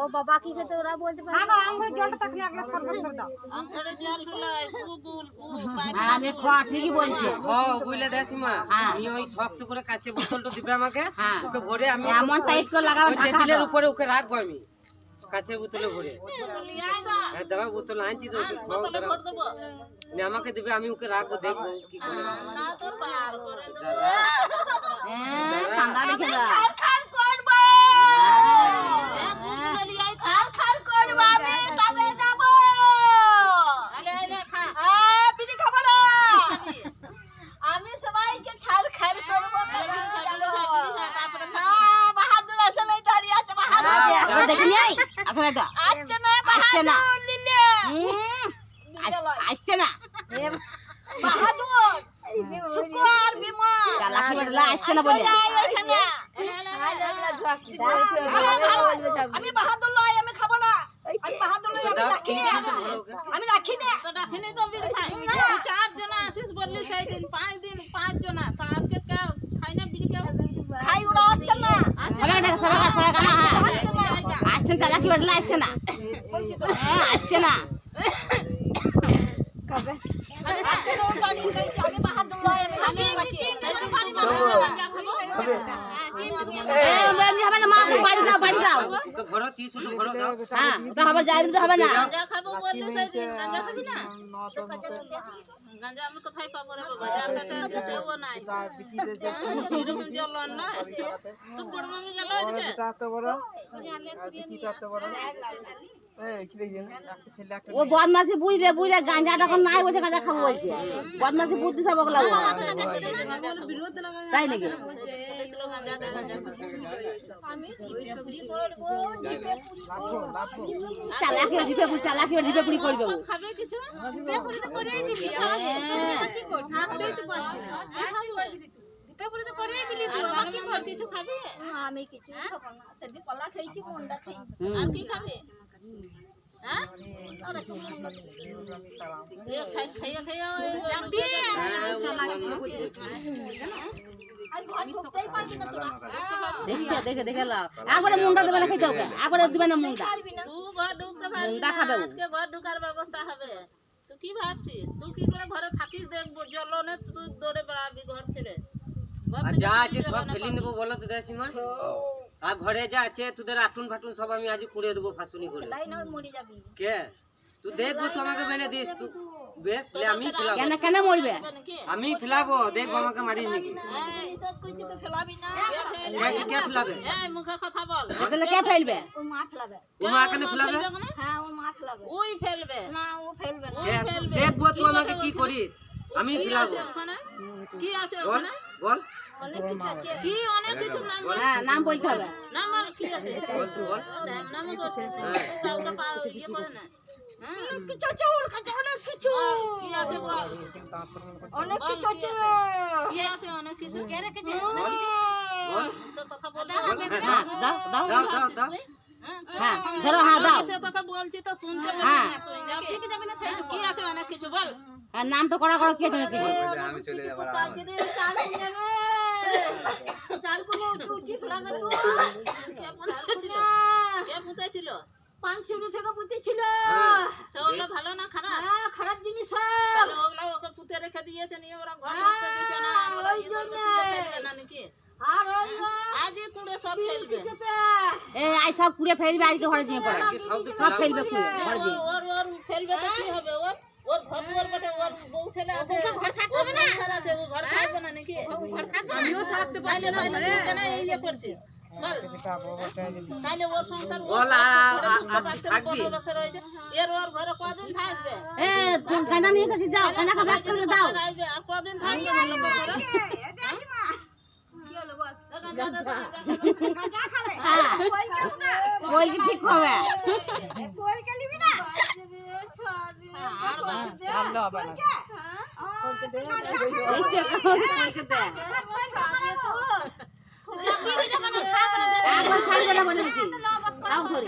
ও বাবা কি খেতে ওরা বলতে পারে না আমরা জলটা তখন একলা শরবত করে দাও আমরা জল ঢুলাই কুবুল আমি ঠিকই বলছি হ্যাঁ বুঝলে দেসিমা তুমি ওই শক্ত করে কাছে বোতলটা দিবে আমাকে ওকে ভরে আমি এমন টাইট করে লাগাবো টেবিলের উপরে ওকে রাখবো আমি কাছে বোতলে ভরে হ্যাঁ দাঁড়াও বোতল আনছি তো ওকে খাও দাঁড়াও আমাকে দেবে আমি ওকে রাখবো দেখবো কি করে ঠান্ডা দেখে দাও আমি সবাইকে ছাড় খাড় করবো বাহাদুর আসলে দাঁড়িয়ে আছে বাহাদুর দেখে নিই আসলে তো আসছে না বাহাদুর লিলে আসছে না বাহাদুর শুকর বিমান চালাকি বড়লা আসছে না বলে আমি বাহাদুর লয় আমি খাবো না আমি বাহাদুর লয় আমি রাখি না তো রাখিনি তো বিড়ি খাই 4 জন আছিস বললি সেই দিন 5 দিন 5 জন তো আজকে কে খাই না বিড়ি কে খাই ওরা আসছে না সবাই আসছে চালাকি বড়লা আসছে না আসছে না কবে আসছে না ওটা নিয়ে গেছে আমি বাহাদুর লয় আমি রাখি হবে না মা বাড়ি দাও ওকে ভরো 30 টাকা ভরো দাও হ্যাঁ তো হবে যাই তো হবে না গাঁজা খাবো বললি সেই দিন গাঁজা খাবি না গাঁজা আমি কোথায় পাবো রে বাবা যার কাছে আছে সেও নাই এরকম জল না তো বড় মামি গেল ওইদিকে ও বদমাসি বুঝলে গাঁজা তখন নাই বলছে গাঁজা খাবো বলছে বদমাসি বুদ্ধি সব ওগুলা তাই নাকি চালাকি ঢিপে পুরি করবে খাবে কিছু কিছু খাবে আমি কিছু খাবো না সেদিন কলা খেয়েছি মন্ডা খাই আর কি খাবে হ্যাঁ খাইয়া দেখে লাও একবারে মুন্ডা দেবে না খেতে ওকে একবারে দিবে না মুন্ডা তুই ঘর ঢুকতে পারবি না আজকে ঘর ঢুকার ব্যবস্থা হবে তুই কি ভাবছিস তুই কি করে ঘরে থাকিস দেখবো জলনে তুই দৌড়ে বেড়াবি ঘর ছেড়ে আর যা আছে সব ফেলে নেবো বলো তো দেসিমা আর ঘরে যা আছে তোদের আটুন ফাটুন সব আমি আজ পুড়িয়ে দেবো ফাঁসুনি করে কে তুই দেখবো তো আমাকে বেড়ে দিস তুই বেশ লে আমি ফেলাবো কেন মরবে আমি ফেলাবো দেখবো আমাকে মারি নাকি কে ফেলাবে মুখে কথা বল তাহলে কে ফেলবে ও মা কেন ফেলাবে ওই ফেলবে না ও ফেলবে না দেখবো তুই আমাকে কি করিস আমি ফেলাবো কি আছে বল ওখানে বল কি অনেক কিছু নাম হ্যাঁ নাম বলতে হবে নাম কি আছে বল তুই বল নাম করছিস কাউকে ইয়ে করে না কিছু আছে ওর কাছে অনেক কিছু কি আছে বল অনেক কিছু আছে কি আছে অনেক কিছু কে রেখেছে বল বল তো কথা বলে দাও দাও দাও হ্যাঁ ধরো হ্যাঁ দাও সে তোকে বলছি তো শুনতে পাবি হ্যাঁ না তুই যাবি কি যাবি না সেই কি আছে অনেক কিছু বল আর নামটা করা কি আছে নাকি আমি চলে যাব চাল কোন উঠি ফলাগা তো কে পুঁতেছিল 500 টাকা পুঁতে ছিল ওগুলো ভালো না খারাপ খারাপ জিনিস তাহলে ওগুলো ওকে পুঁতে রেখে দিয়েছে নিয়ে ওরা ঘর ঢুকতে দিচ্ছে না আমরা ওই জন্য না নাকি আর ওই আজই কুড়ে সব ফেলবে এই আই সব কুড়ে ফেলবে আজকে ঘরে যেয়ে পড়ে সব ফেলবে কুড়ে ঘরে যেয়ে ওর ফেলবে তো কি হবে ওর ঘর দুয়ার বটে ওর বউ ছেলে আছে ঘর থাকবে না সংসার আছে ও ঘর থাকবে না নাকি ঘর থাকবে আমিও থাকতে পারি না কেন এই ইয়ে করছিস বল তাহলে ওর সংসার বল থাকবি এর ওর ঘরে কদিন থাকবে এ তুমি কানা নিয়ে এসেছিস দাও কানা খাবার করে দাও আর কদিন থাকবে ভালো করে বল কি ঠিক হবে ছাড়বে না বলে দিচ্ছি আও ধরে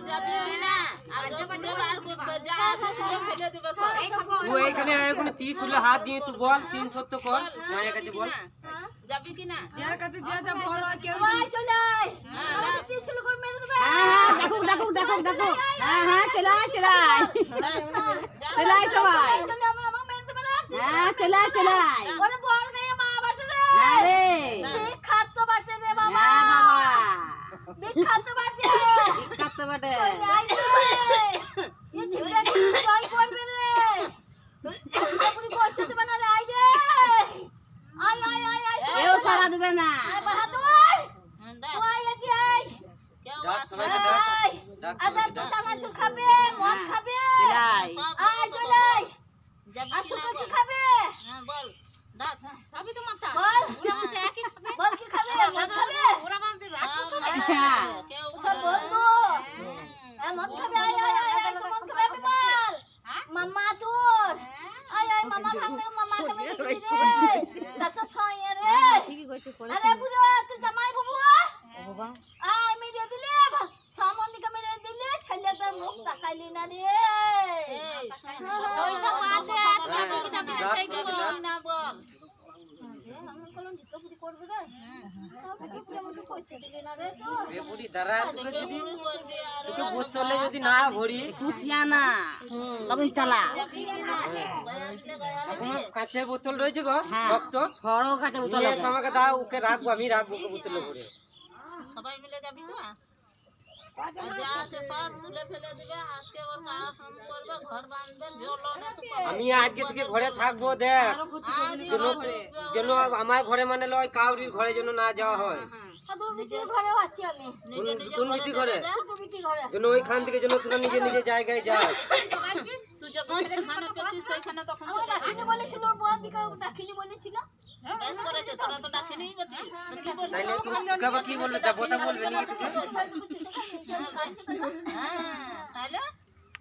যাবি না আর যা আছে ফেলে দিবে সব তুই এইখানে এখানে 30 হলে হাত দিয়ে তুই বল 300 তো কর মায়ের কাছে বল যাবি কি না যার কাছে যা যা বড় কেউ হ্যাঁ ডাকুক ডাকুক ডাকুক ডাকুক হ্যাঁ চলাই চলাই চলাই সবাই হ্যাঁ চলাই চলাই হ্যাঁ রে বিখ্যাত বাচ্চা রে বাবা হ্যাঁ বাবা বিখ্যাত বাচ্চা বিখ্যাত বটে ये झिमरा की कोई करबे रे पूरी कोष्ठ दे बना रे आई रे आई आई आई आई কেউ সারা দেবে না बहादुर तू आई लगी आई ডাক সবাইকে ডাক ডাক আদা সবাইকে তো ডাক চানাচুর খাবে মদ খাবে চলাই আয় চলাই যাবি আসো কি কি না খাবে হ্যাঁ বল ডাক সবই তো মাথা বল বল কি খাবে মদ খাবে ওরা মানছে কেউ সব বন্ধু মদ খাবে আয় আয় আয় আয় মদ খাবে বিমল মামা তোর আয় আয় মামা খাবে মামা খাবে রে তাছা ছয় রে আরে বুড়ো তুই জামাই বাবু আয় মেরে দিলে সামন্দিকা মেরে দিলে ছেলেটা মুখ তাকাইলি না রে ওই সব বাদে কি যাবি না সেই কি না বল আমি কলম দিতে করবে রে কি করে আমাকে কইতে দিলে না রে তো বেপুরি দাঁড়া তোকে বোতলে যদি না ভরি কুশিয়ানা তখন চালা আমার কাঁচের বোতল রয়েছে গো শক্ত বড় কাটে বোতল নিয়ে এসে আমাকে দাও ওকে রাখবো আমি রাখবো ওকে বোতলে ভরে সবাই মিলে যাবি তো যা আছে সব তুলে ফেলে দিবে আজকে ওর কাম করবে ঘর বাঁধবে জলনে তো আমি আজকে থেকে ঘরে থাকবো দেখ যেন আমার ঘরে মানে লয় কাউরির ঘরে যেন না যাওয়া হয় সাধুর বিটির ঘরেও আছি আমি কোন বিটি ঘরে ছোট বিটির ঘরে যেন ওইখান থেকে যেন তোরা নিজে নিজে জায়গায় যাস তুই যখন সেখানে পেয়েছিস সেখানে তখন আমার ডাকিনি বলেছিল ওর বউ দিকে ডাকিনি বলেছিল বেশ করেছে তোরা তো ডাকিনি বটি তো কি বলবি তাইলে তুই তোকে আবার কি বলবে তা বোতা বলবে নাকি তোকে হ্যাঁ তাহলে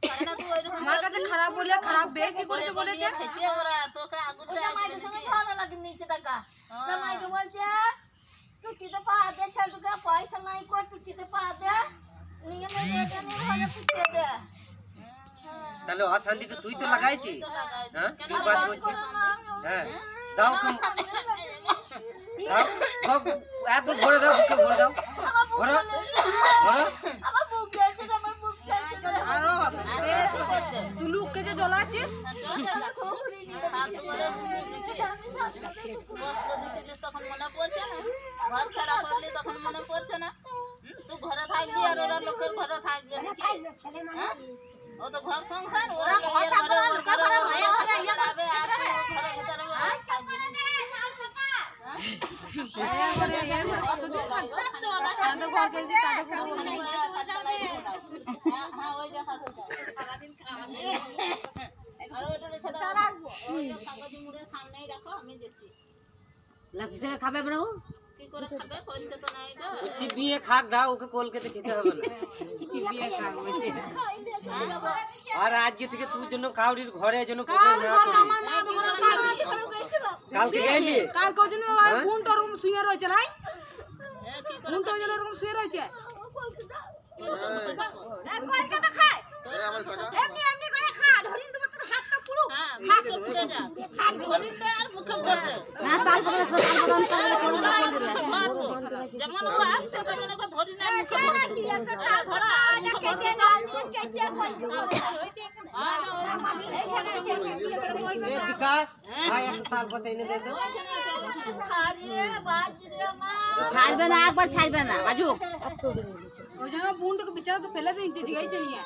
তাহলে তুই ওইরকম আমার কাছে খারাপ বলে খারাপ বেশি করে বলেছে খেচে ওরা তোকে আগুতে জামাইয়ের সঙ্গে ঝগড়া লাগিয়ে নিয়েছে টাকা জামাইকে বলছে টুটিতে পা দে ছেলেকে পয়সা নাই কর টুটিতে পা দে নিয়ে মেরে নিয়ে ঘরে পুঁতে দে তাহলে অশান্তিটা তুই তো লাগাইছিস হ্যাঁ কি বাত বলছিস হ্যাঁ দাও দাও একবার ভরে দাও বুকে ভরে দাও ভরো ভরো আমার বুক জ্বলছে আমার বুক জ্বলছে আরো বেশ করতে তুই লুককে যে জ্বলাচ্ছিস বস্ত্র দিছিলিস তখন মনে পড়ছে না ঘর ছাড়া করলি তখন মনে পড়ছে না তুই ঘরে থাকবি আর ওরা লোকের ঘরে থাকবে নাকি হ্যাঁ? ও তো ঘর সংসার ওরা ঘর থাকবে আর তুই ঘরের ভিতরে থাকবি খাবে ব্রো কি করে খাবে কইতে তো নাই গো চিবিয়ে খাক দাও ওকে কলকাতা খেতে হবে না আর আজকে থেকে তুই জন্য কাউরির ঘরে যেন প্রবেশ না করিস কালকে গেলি কাল কজন কোনটা রুম শুয়ে রয়েছে নাই কোনটা যেন রুম শুয়ে রয়েছে কলকাতা খায় এমনি এমনি করে খা ধরিন দেব তোর হাতটা পুরো হ্যাঁ মুখে পুড়ে যা ধরিন দে আর মুখে পড়বে না তারপরে যেমন ও আসছে তেমন ওকে ধরি না মুখে পড়বে বিকাশ ভাই একটা তাল পাতা এনে দে তো ছাড়বে না একবার ছাড়বে না বাজু ওই জন্য বোনটাকে বিছানাতে ফেলে দিয়েছে জিগাইছে নিয়ে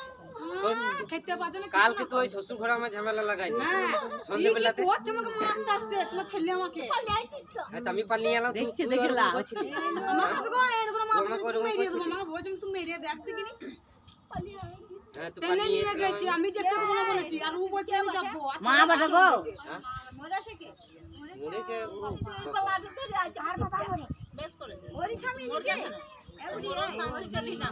খেতে পাচ্ছে না কালকে তো ওই শ্বশুর ঘরে আমার ঝামেলা লাগাই সন্ধ্যেবেলাতে কোচ আমাকে মারতে আসছে তোমার ছেলে আমাকে আচ্ছা আমি পালিয়ে এলাম দেখছি দেখলা আমাকে তো এরকম মারতে মেরে দেবো আমাকে বলছে তুমি মেরে দেখতে কিনি হ্যাঁ তো টেনে পালিয়ে নিয়ে গেছি আমি যেতে বলে বলেছি আর ও বলছে আমি যাবো মা বাটা গো মরেছে বেশ করেছে ওরি স্বামী দিকে পুরো শান্তি পেলি না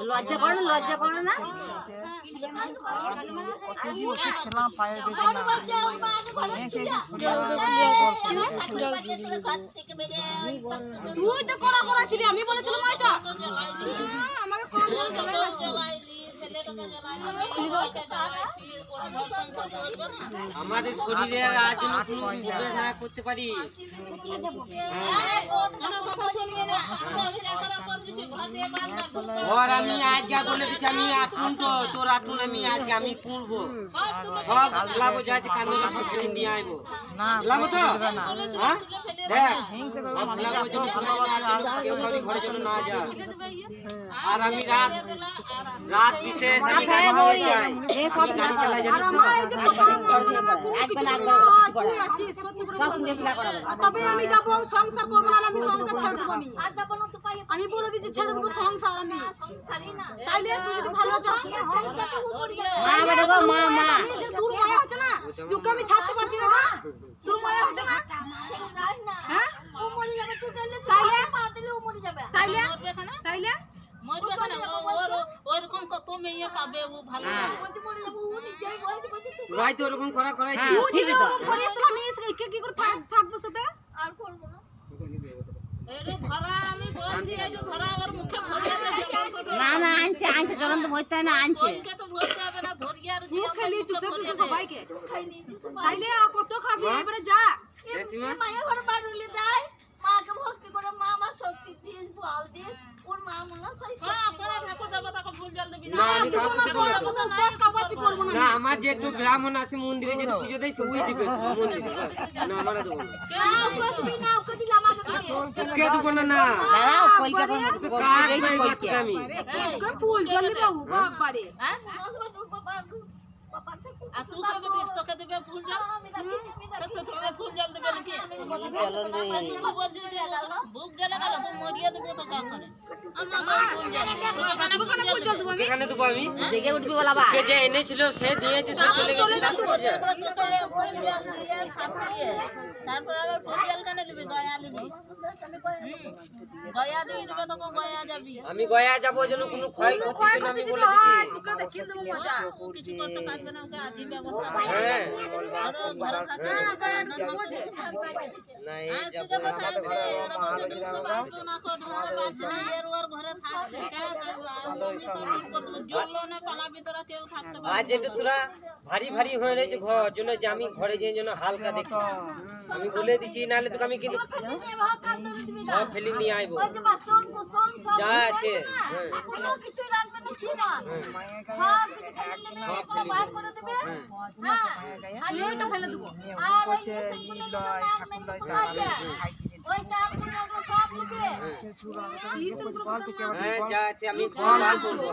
লজ্জা করে না তুই তো করা ছিলি আমি বলেছিলাম ওইটা আমাকে কম আমাদের শরীরে আজ যেন কোনো প্রবেশ না করতে পারিস। ঘর আমি আজ যা বলে দিচ্ছি, আমি আটুন তো তোর আটুন আমি আজকে আমি কুড়বো, সব লাবো যা আছে কান্দলে সব ফেলে দিয়ে আইবো, লাবো তো হ্যাঁ দেখ সব লাবো জন্য তোরা যেন আর যেন কেউ কাউরি ঘরে যেন না যা। আর আমি রাত বিশেষ আমি গাড়ি নিয়ে যাই, আমি গাড়ি চালাই জানিস তো। তবে আমি যাবো সংসার করবো না, আমি সংসার ছেড়ে দেবো। আমি বলে দিচ্ছি ছেড়ে দেবো সংসার আমি। তাইলে তুই যদি ভালো আছিস দূর মায়া হচ্ছে না, তোকে আমি ছাড়তে পারছি না, দূর মায়া হচ্ছে না। হ্যাঁ তাইলে তাইলে তোরাই তো ওরকম করা করাইছি। থাকবো সাথে না না আনছে আনছে জ্বলন্ত ভরতে হয় না, আনছে মুখ খালি চুষে চুষে সবাইকে। তাইলে আর কত খাবি এবারে যা। মায়ের ঘরে বাড়ুলি দেয়, মাকে ভক্তি করে মা আমার শক্তি দিস বল দিস, ওর মা মনে হয় না আমার যে একটু ব্রাহ্মণ আছে মন্দিরে যে পুজো দেয় ওই দিবে মন্দিরে, না আমরা দেবো না, কে দেবো না না আমি ফুল জলে বাবু বাবারে এখানে দেবো আমি জেগে উঠবি বলা বা কে যে এনেছিল সে দিয়েছে সে চলে গেছে। তারপর আবার ফুলজাল কেন নিবি, গয়া নিবি, গয়া দিয়ে দিবে তোকে গয়া যাবি। আমি গয়া যাবো যেন কোনো ক্ষয়ক্ষতি আমি বলে দিচ্ছি। কিছু করতে পারবে না, ওকে আজই ব্যবস্থা হ্যাঁ না এই যাবো আজ একটু তোরা ভারী ভারী হয়ে রয়েছে ঘর জন্য যে আমি ঘরে যে যেন হালকা দেখি, আমি বলে দিচ্ছি নাহলে তোকে আমি কিন্তু সব ফেলে নিয়ে আইবো যা আছে। হ্যাঁ যা আছে আমি সব বার করবো,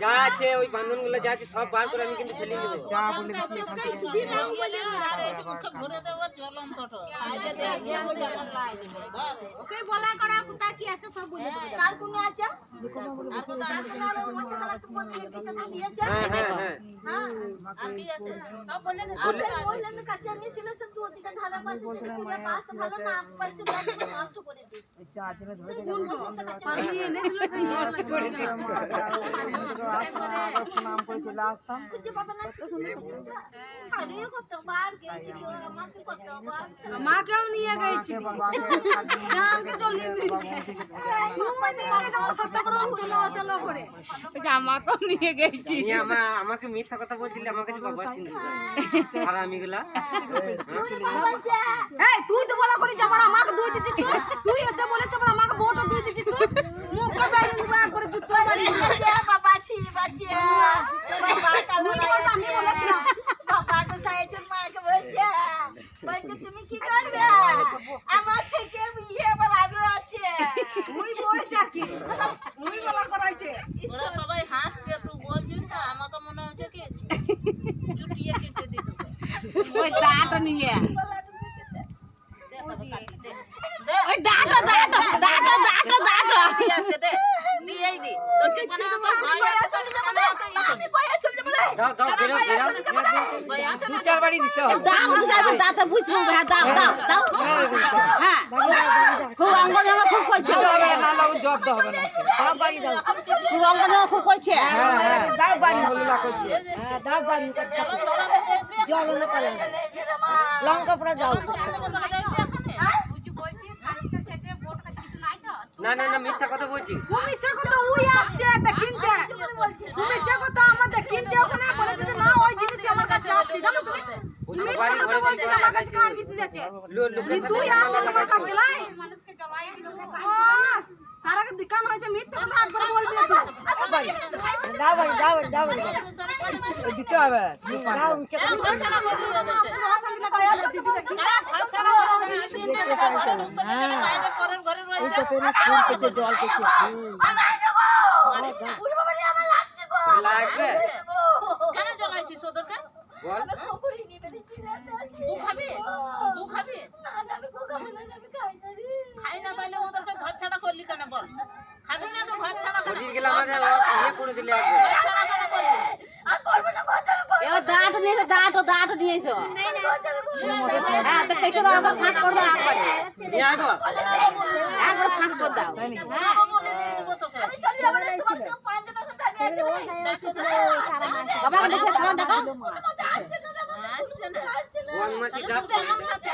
যা আছে ওই বান্ধন গুলো যা আছে সব বার করে আমি কিন্তু ফেলে দেবো। ওকে বলা করা কোথা কি আছে সব বলে দেবো। চার কোণে আছে হ্যাঁ হ্যাঁ হ্যাঁ সব বলে দে কাছে আমি ছিল সব দু দিকে ধারা পাশে পুরো পাঁচটা ভালো না পাঁচটা নষ্ট করে দিস। আমি এনেছিল সেই ইয়ার করে দিলাম নাম করে চলে আসতাম। কুচে বাবা না সুন্দর করিস না আরে কত বার গেছি কি আমাকে কত বার মাকেও নিয়ে গেছি জানকে চলে গেছি সত্য করে চলো চলো করে আমাকেও নিয়ে গেছি। আমাকে মিথ্যা কথা বলছিলি আমাকে যে বাবা সিন্ধু আর আমি গুলা এই তুই তো বলা করি যে আমাকে দুই দিছিস তুই, তুই এসে বলেছ আমাকে বউটা দুই দিছিস তুই, মুখ করে দিবা করে জুতো মারি বাবাছি বাচ্চা আমি বলেছিলাম বাবা তো সাইছে মাকে বলছে তুমি কি করবে আমার থেকে বিয়ে বাড়ানো আছে তুই বলছিস কি তুই বলা করাইছে ওরা সবাই হাসছে, তুই বলছিস না আমাকে মনে হচ্ছে কি চুটিয়ে কেটে দিত ওই দাঁড়টা নিয়ে ওই দাঁড়টা দাঁড়টা দাঁড়টা দাঁড়টা দাঁড়টা আজকে দে দিয়েই দি তোর কি মানে তো গয়া চলে যাবে না, আমি গয়া চলে যাবো দাও দাও বেরো বেরো গয়া দু চারবার দিতে হবে। দাও বুঝাবো দাঁতে বুঝবো হ্যাঁ দাও দাও দাও হ্যাঁ খুব অঙ্গন খুব করছে হবে নাহলে ও জব্দ হবে না। দাও বাড়ি দাও খুব অঙ্গন খুব করছে দাও বাড়ি হল্লা করছে। দাও বাড়ি জল না পারে লঙ্কা পড়া যাও না না না মিথ্যা কথা বলছি। ও মিছা কথা ওই আসছে দেখিনছে লোকের সাথে তুই আসছিস আমার কাছে লাই তার আগে দোকান হয়েছে মিথ্যে কথা একবার বলবি না তুই দিতে হবে লাগবে কেন জ্বলাইছিস ওদেরকে বল তুই খাবি খাই না পাইলে ওদেরকে ঘর ছাড়া করলি কেন বল খাবি না তো ঘর ছাড়া কেন শরীর গেলে আমাদের ইয়ে করে দিলে একবার ঘর ছাড়া কেন করলি নিয়ে আইবো বলে দিয়ে দেবো তোকে আসছে না ওয়ান মাসি ডাকছে আমার সাথে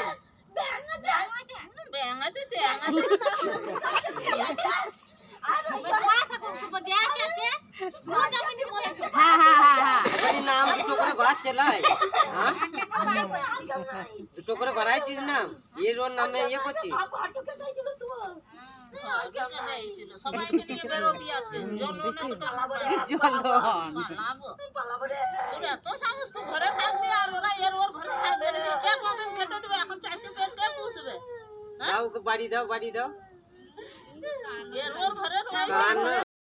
ব্যাং আছে চ্যাং আছে এই নাম দুটো করে বাচ্চা লাই হ্যাঁ দুটো করে বাড়াইছিস নাম এর ওর নামে ইয়ে করছিস সবাইকে নিয়ে বেরোবি আজকে তোর এত সাহস তুই ঘরে থাকবি আর ওরা ওর ঘরে থাকবে কে কদিন খেতে দেবে এখন 4টে পেট কে পুষবে দাও বাড়ি দাও এর ওর ঘরে রয়েছে কান